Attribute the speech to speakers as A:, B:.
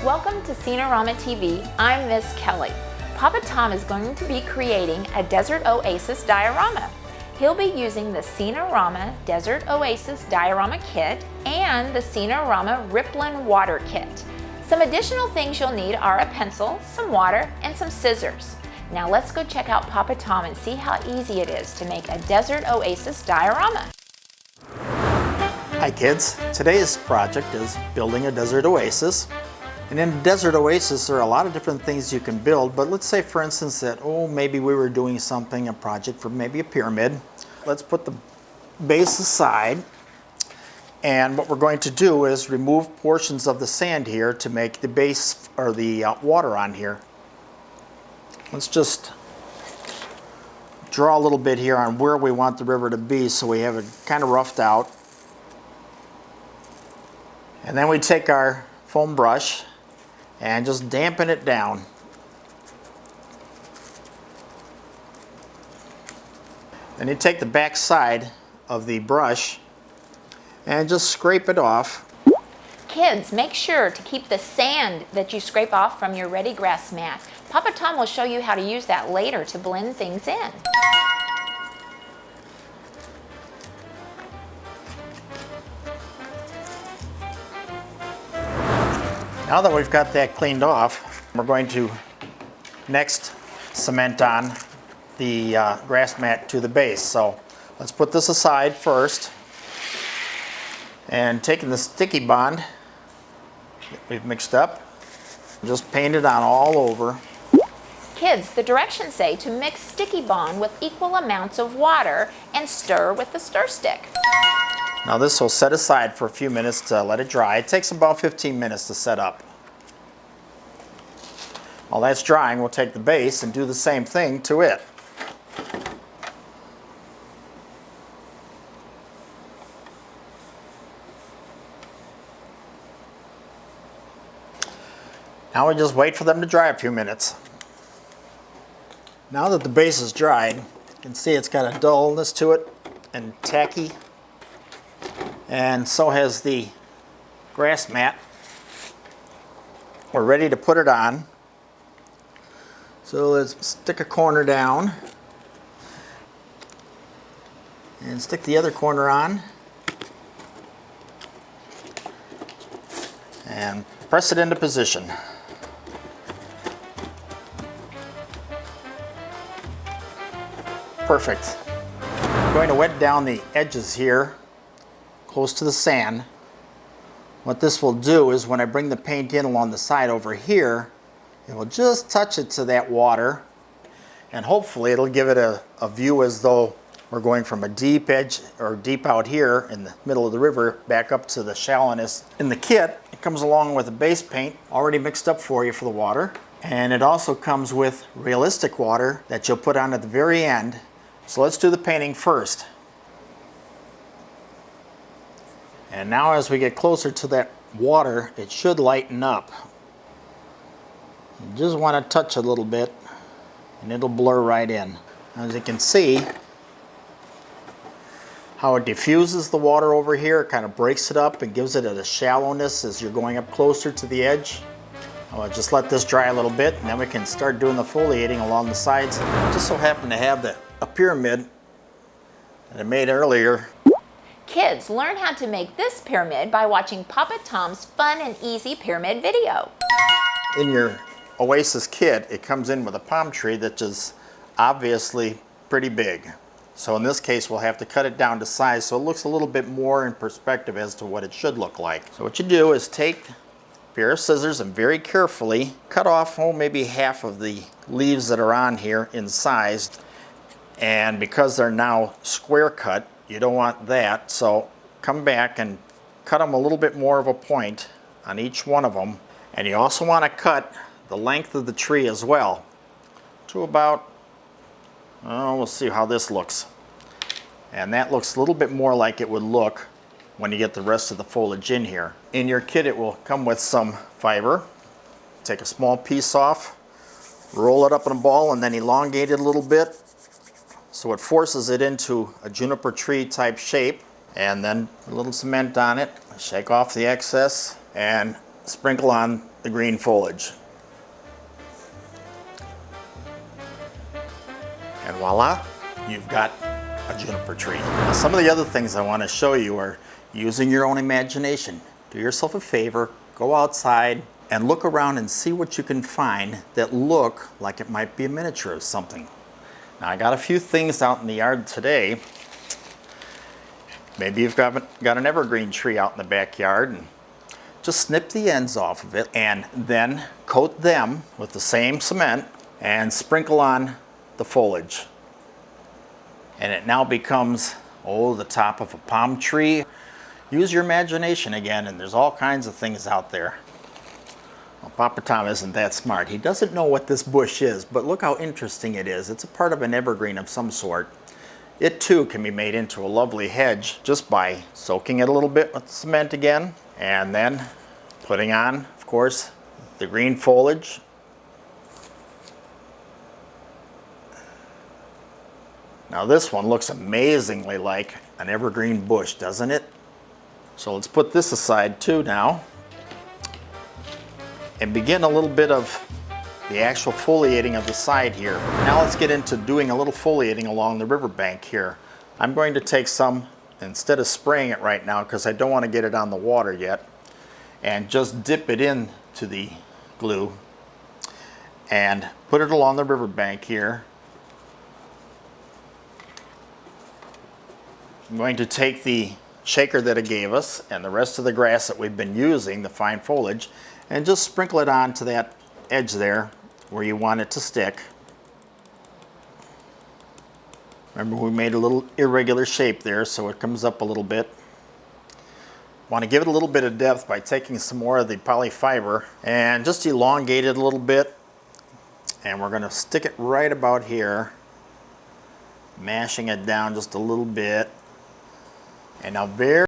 A: Welcome to Scene-A-Rama TV. I'm Miss Kelly. Papa Tom is going to be creating a Desert Oasis Diorama. He'll be using the Scene-A-Rama Desert Oasis Diorama Kit and the Scene-A-Rama Rippling Water Kit. Some additional things you'll need are a pencil, some water, and some scissors. Now let's go check out Papa Tom and see how easy it is to make a Desert Oasis Diorama.
B: Hi kids, today's project is building a desert oasis. And in a desert oasis there are a lot of different things you can build, but let's say for instance that, maybe we were doing something, a project for maybe a pyramid. Let's put the base aside, and what we're going to do is remove portions of the sand here to make the base or the water on here. Let's just draw a little bit here on where we want the river to be so we have it kind of roughed out. And then we take our foam brush and just dampen it down. Then you take the back side of the brush and just scrape it off.
A: Kids, make sure to keep the sand that you scrape off from your ready grass mat. Papa Tom will show you how to use that later to blend things in.
B: Now that we've got that cleaned off, we're going to next cement on the grass mat to the base. So let's put this aside first, and taking the sticky bond that we've mixed up, just paint it on all over.
A: Kids, the directions say to mix sticky bond with equal amounts of water and stir with the stir stick.
B: Now this will set aside for a few minutes to let it dry. It takes about 15 minutes to set up. While that's drying, we'll take the base and do the same thing to it. Now we just wait for them to dry a few minutes. Now that the base is dried, you can see it's got a dullness to it and tacky. And so has the grass mat. We're ready to put it on. So let's stick a corner down and stick the other corner on and press it into position. Perfect. I'm going to wet down the edges here close to the sand. What this will do is when I bring the paint in along the side over here, it will just touch it to that water, and hopefully it'll give it a view as though we're going from a deep edge or deep out here in the middle of the river back up to the shallowness. In the kit, it comes along with a base paint already mixed up for you for the water, and it also comes with realistic water that you'll put on at the very end. So let's do the painting first. And now as we get closer to that water, it should lighten up. You just want to touch a little bit and it'll blur right in. As you can see how it diffuses the water over here, it kind of breaks it up and gives it a shallowness as you're going up closer to the edge. I'll just let this dry a little bit and then we can start doing the foliating along the sides. I just so happen to have a pyramid that I made earlier.
A: Kids, learn how to make this pyramid by watching Papa Tom's fun and easy pyramid video.
B: In your Oasis kit, it comes in with a palm tree that is obviously pretty big. So in this case, we'll have to cut it down to size so it looks a little bit more in perspective as to what it should look like. So what you do is take a pair of scissors and very carefully cut off maybe half of the leaves that are on here in size. And because they're now square cut, you don't want that, so come back and cut them a little bit more of a point on each one of them. And you also want to cut the length of the tree as well to about, we'll see how this looks. And that looks a little bit more like it would look when you get the rest of the foliage in here. In your kit it will come with some fiber. Take a small piece off, roll it up in a ball, and then elongate it a little bit so it forces it into a juniper tree type shape. And then a little cement on it, shake off the excess, and sprinkle on the green foliage. And voila, you've got a juniper tree. Now, some of the other things I want to show you are using your own imagination. Do yourself a favor, go outside and look around and see what you can find that look like it might be a miniature of something. Now, I got a few things out in the yard today. Maybe you've got an evergreen tree out in the backyard, and just snip the ends off of it and then coat them with the same cement and sprinkle on the foliage. And it now becomes, oh, the top of a palm tree. Use your imagination again, and there's all kinds of things out there. Well, Papa Tom isn't that smart. He doesn't know what this bush is, but look how interesting it is. It's a part of an evergreen of some sort. It too can be made into a lovely hedge just by soaking it a little bit with cement again, and then putting on, of course, the green foliage. Now this one looks amazingly like an evergreen bush, doesn't it? So let's put this aside too now and begin a little bit of the actual foliating of the side here. Now let's get into doing a little foliating along the riverbank here. I'm going to take some, instead of spraying it right now because I don't want to get it on the water yet, and just dip it into the glue and put it along the riverbank here. I'm going to take the shaker that it gave us and the rest of the grass that we've been using, the fine foliage, and just sprinkle it onto that edge there where you want it to stick. Remember, we made a little irregular shape there, so it comes up a little bit. Want to give it a little bit of depth by taking some more of the polyfiber and just elongate it a little bit. And we're going to stick it right about here, mashing it down just a little bit. And now very